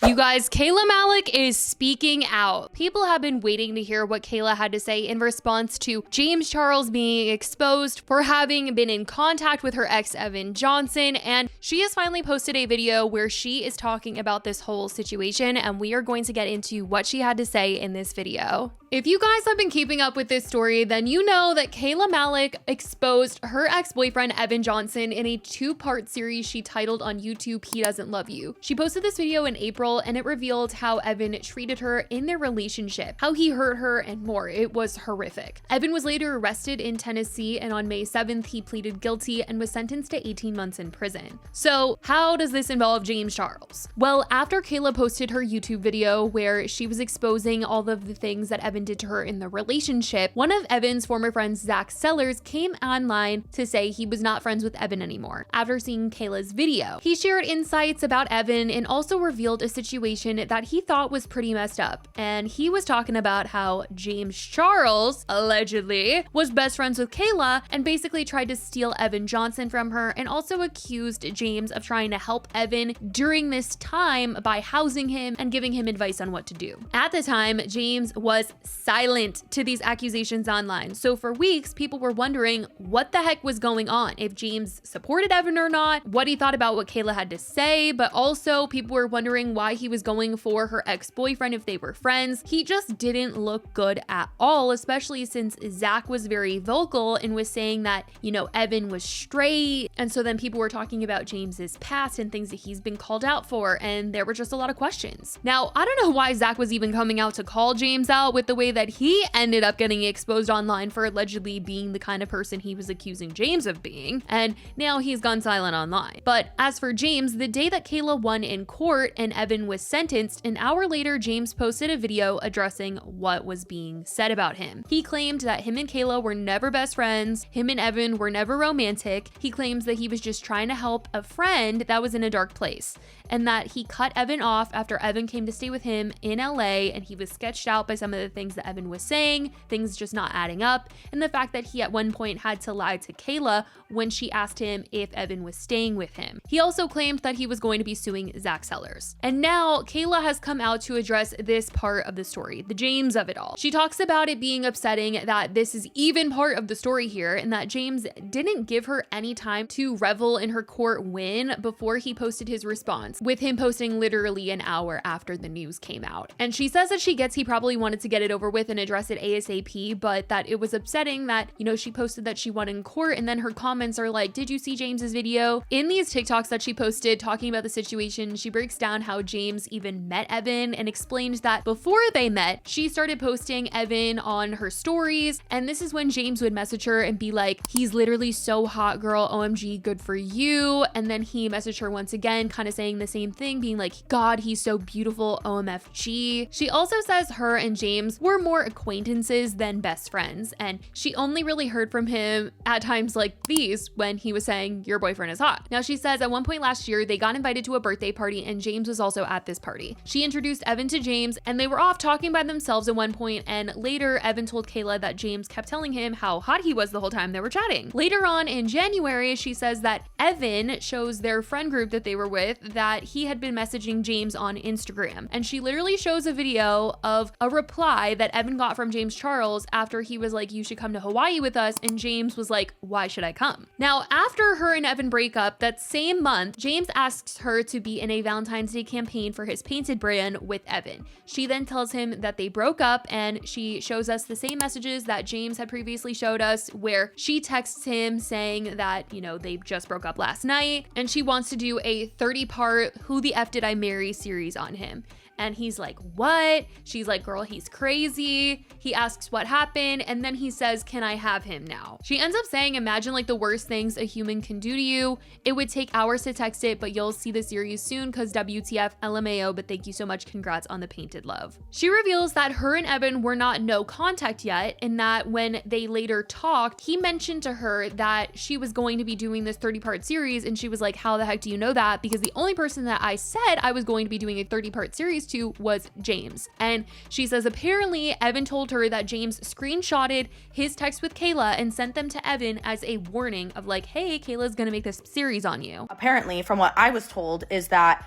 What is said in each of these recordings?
You guys, Kayla Malec is speaking out. People have been waiting to hear what Kayla had to say in response to James Charles being exposed for having been in contact with her ex, Evan Johnson, and she has finally posted a video where she is talking about this whole situation, and we are going to get into what she had to say in this video. If you guys have been keeping up with this story, then you know that Kayla Malec exposed her ex-boyfriend Evan Johnson in a two-part series she titled on YouTube, He Doesn't Love You. She posted this video in April and it revealed how Evan treated her in their relationship, how he hurt her, and more. It was horrific. Evan was later arrested in Tennessee, and on May 7th, he pleaded guilty and was sentenced to 18 months in prison. So how does this involve James Charles? Well, after Kayla posted her YouTube video where she was exposing all of the things that Evan did to her in the relationship, one of Evan's former friends, Zach Sellers, came online to say he was not friends with Evan anymore after seeing Kayla's video. He shared insights about Evan and also revealed a situation that he thought was pretty messed up. And he was talking about how James Charles, allegedly, was best friends with Kayla and basically tried to steal Evan Johnson from her, and also accused James of trying to help Evan during this time by housing him and giving him advice on what to do. At the time, James was silent to these accusations online. So for weeks, people were wondering what the heck was going on, if James supported Evan or not, what he thought about what Kayla had to say, but also people were wondering why he was going for her ex-boyfriend if they were friends. He just didn't look good at all, especially since Zach was very vocal and was saying that, you know, Evan was straight. And so then people were talking about James's past and things that he's been called out for, and there were just a lot of questions. Now, I don't know why Zach was even coming out to call James out with the way that he ended up getting exposed online for allegedly being the kind of person he was accusing James of being, and now he's gone silent online. But as for James, the day that Kayla won in court and Evan was sentenced, an hour later, James posted a video addressing what was being said about him. He claimed that him and Kayla were never best friends, him and Evan were never romantic. He claims that he was just trying to help a friend that was in a dark place, and that he cut Evan off after Evan came to stay with him in LA, and he was sketched out by some of the things that Evan was saying, things just not adding up, and the fact that he at one point had to lie to Kayla when she asked him if Evan was staying with him. He also claimed that he was going to be suing Zach Sellers. And now Kayla has come out to address this part of the story, the James of it all. She talks about it being upsetting that this is even part of the story here, and that James didn't give her any time to revel in her court win before he posted his response, with him posting literally an hour after the news came out. And she says that she gets he probably wanted to get it over with and address it ASAP, but that it was upsetting that, you know, she posted that she won in court, and then her comments are like, did you see James's video? In these TikToks that she posted talking about the situation, she breaks down how James even met Evan and explained that before they met, she started posting Evan on her stories, and this is when James would message her and be like, he's literally so hot, girl, OMG, good for you. And then he messaged her once again, kind of saying the same thing, being like, God, he's so beautiful, OMFG. She also says her and James were more acquaintances than best friends, and she only really heard from him at times like these when he was saying, your boyfriend is hot. Now, she says at one point last year, they got invited to a birthday party and James was also at this party. She introduced Evan to James and they were off talking by themselves at one point, and later Evan told Kayla that James kept telling him how hot he was the whole time they were chatting. Later on in January, she says that Evan shows their friend group that they were with that he had been messaging James on Instagram, and she literally shows a video of a reply that Evan got from James Charles after he was like, you should come to Hawaii with us, and James was like, why should I come? Now, after her and Evan break up that same month, James asks her to be in a Valentine's Day campaign for his painted brand with Evan. She then tells him that they broke up, and she shows us the same messages that James had previously showed us, where she texts him saying that, you know, they just broke up last night and she wants to do a 30-part Who the F Did I Marry series on him. And he's like, what? She's like, girl, he's crazy. He asks what happened, and then he says, can I have him now? She ends up saying, imagine like the worst things a human can do to you. It would take hours to text it, but you'll see the series soon because WTF, LMAO, but thank you so much. Congrats on the painted love. She reveals that her and Evan were not no contact yet, and that when they later talked, he mentioned to her that she was going to be doing this 30-part series, and she was like, how the heck do you know that? Because the only person that I said I was going to be doing a 30-part series to was James. And she says apparently Evan told her that James screenshotted his text with Kayla and sent them to Evan as a warning of like, hey, Kayla's gonna make this series on you. Apparently, from what I was told, is that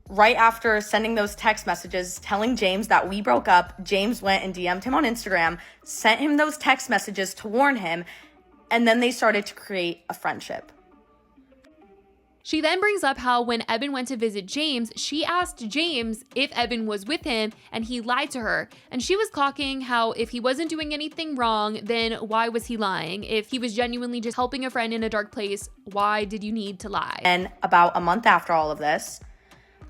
right after sending those text messages telling James that we broke up, James went and DM'd him on Instagram, sent him those text messages to warn him, and then they started to create a friendship. She then brings up how when Evan went to visit James, she asked James if Evan was with him and he lied to her. And she was clocking how if he wasn't doing anything wrong, then why was he lying? If he was genuinely just helping a friend in a dark place, why did you need to lie? And about a month after all of this,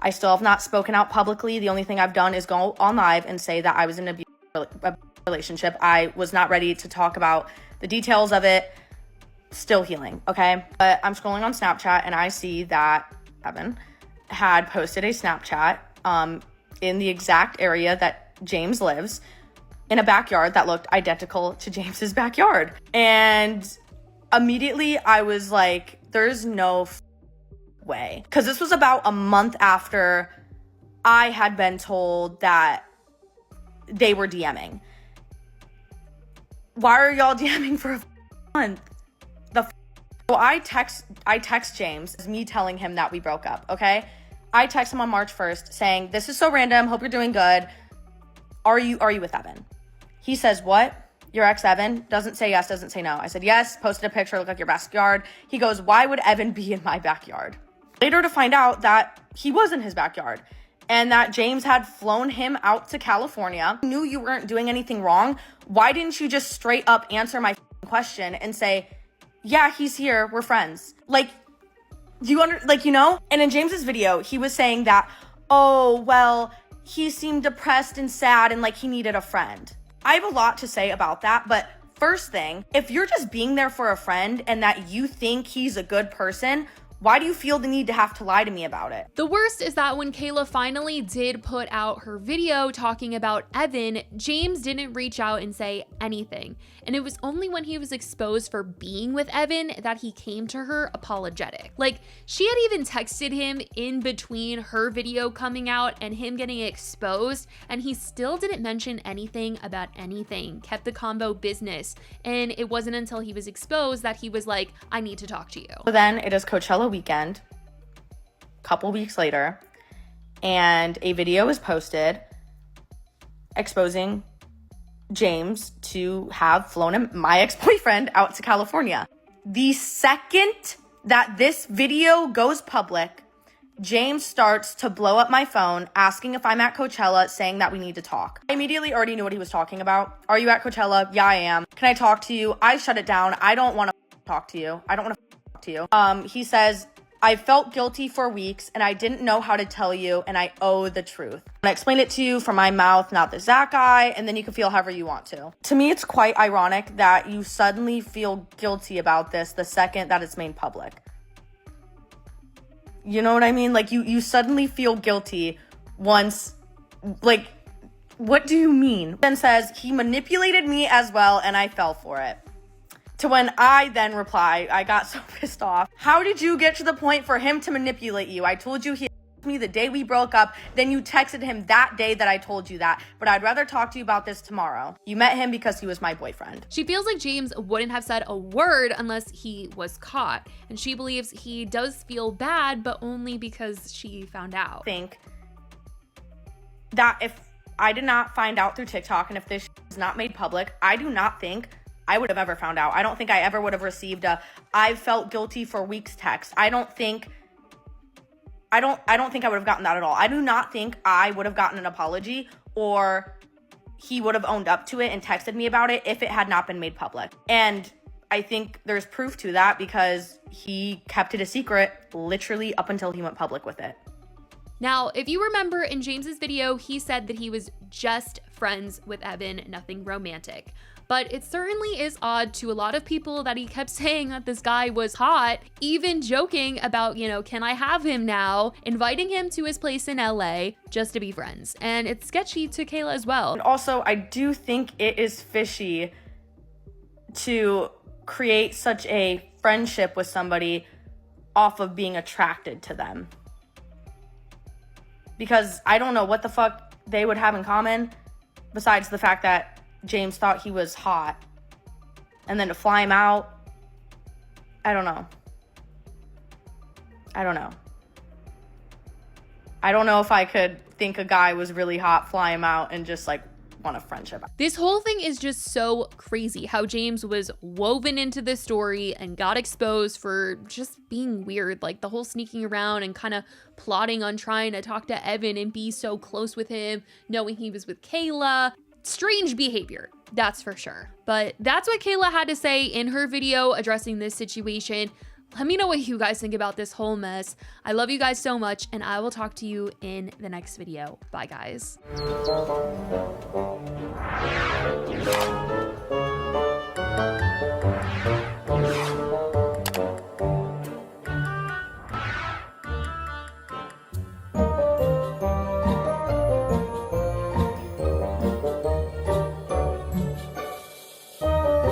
I still have not spoken out publicly. The only thing I've done is go on live and say that I was in an abusive relationship. I was not ready to talk about the details of it. Still healing, okay? But I'm scrolling on Snapchat and I see that Evan had posted a Snapchat in the exact area that James lives, in a backyard that looked identical to James's backyard. And immediately I was like, there's no way. Because this was about a month after I had been told that they were DMing. Why are y'all DMing for a month? So I text James, me telling him that we broke up, okay? I text him on March 1st saying, this is so random, hope you're doing good. Are you with Evan? He says, what? Your ex Evan? Doesn't say yes, doesn't say no. I said, yes, posted a picture, looked like your backyard. He goes, why would Evan be in my backyard? Later to find out that he was in his backyard and that James had flown him out to California. Knew you weren't doing anything wrong. Why didn't you just straight up answer my question and say, yeah, he's here, we're friends? Like, And in James's video, he was saying that, oh, well, he seemed depressed and sad and like he needed a friend. I have a lot to say about that, but first thing, if you're just being there for a friend and that you think he's a good person, why do you feel the need to have to lie to me about it? The worst is that when Kayla finally did put out her video talking about Evan, James didn't reach out and say anything. And it was only when he was exposed for being with Evan that he came to her apologetic. Like, she had even texted him in between her video coming out and him getting exposed, and he still didn't mention anything about anything, kept the convo business. And it wasn't until he was exposed that he was like, I need to talk to you. So then it is Coachella weekend, a couple weeks later, and a video is posted exposing James to have flown my ex-boyfriend out to California. The second that this video goes public, James starts to blow up my phone, asking if I'm at Coachella, saying that we need to talk. I immediately already knew what he was talking about. Are you at Coachella? Yeah, I am. Can I talk to you? I shut it down. I don't want to talk to you. I don't want to talk to you. He says, I felt guilty for weeks and I didn't know how to tell you and I owe the truth. I explained it to you from my mouth, not the Zach guy, and then you can feel however you want to. To me, it's quite ironic that you suddenly feel guilty about this the second that it's made public. You know what I mean? Like you suddenly feel guilty once, like, what do you mean? Then says he manipulated me as well and I fell for it. To when I then reply, I got so pissed off. How did you get to the point for him to manipulate you? I told you he me the day we broke up, then you texted him that day that I told you that, but I'd rather talk to you about this tomorrow. You met him because he was my boyfriend. She feels like James wouldn't have said a word unless he was caught, and she believes he does feel bad, but only because she found out. I think that if I did not find out through TikTok and if this is not made public, I do not think I would have ever found out. I don't think I ever would have received a I felt guilty for weeks text. I don't think I would have gotten that at all. I do not think I would have gotten an apology or he would have owned up to it and texted me about it if it had not been made public. And I think there's proof to that because he kept it a secret literally up until he went public with it. Now, if you remember in James's video, he said that he was just friends with Evan, nothing romantic. But it certainly is odd to a lot of people that he kept saying that this guy was hot, even joking about, can I have him now, inviting him to his place in LA just to be friends. And it's sketchy to Kayla as well. And also, I do think it is fishy to create such a friendship with somebody off of being attracted to them. Because I don't know what the fuck they would have in common besides the fact that James thought he was hot. And then to fly him out, I don't know. I don't know if I could think a guy was really hot, fly him out, and just like want a friendship. This whole thing is just so crazy how James was woven into this story and got exposed for just being weird, like the whole sneaking around and kind of plotting on trying to talk to Evan and be so close with him, knowing he was with Kayla. Strange behavior, that's for sure. But that's what Kayla had to say in her video addressing this situation. Let me know what you guys think about this whole mess. I love you guys so much, and I will talk to you in the next video. Bye, guys.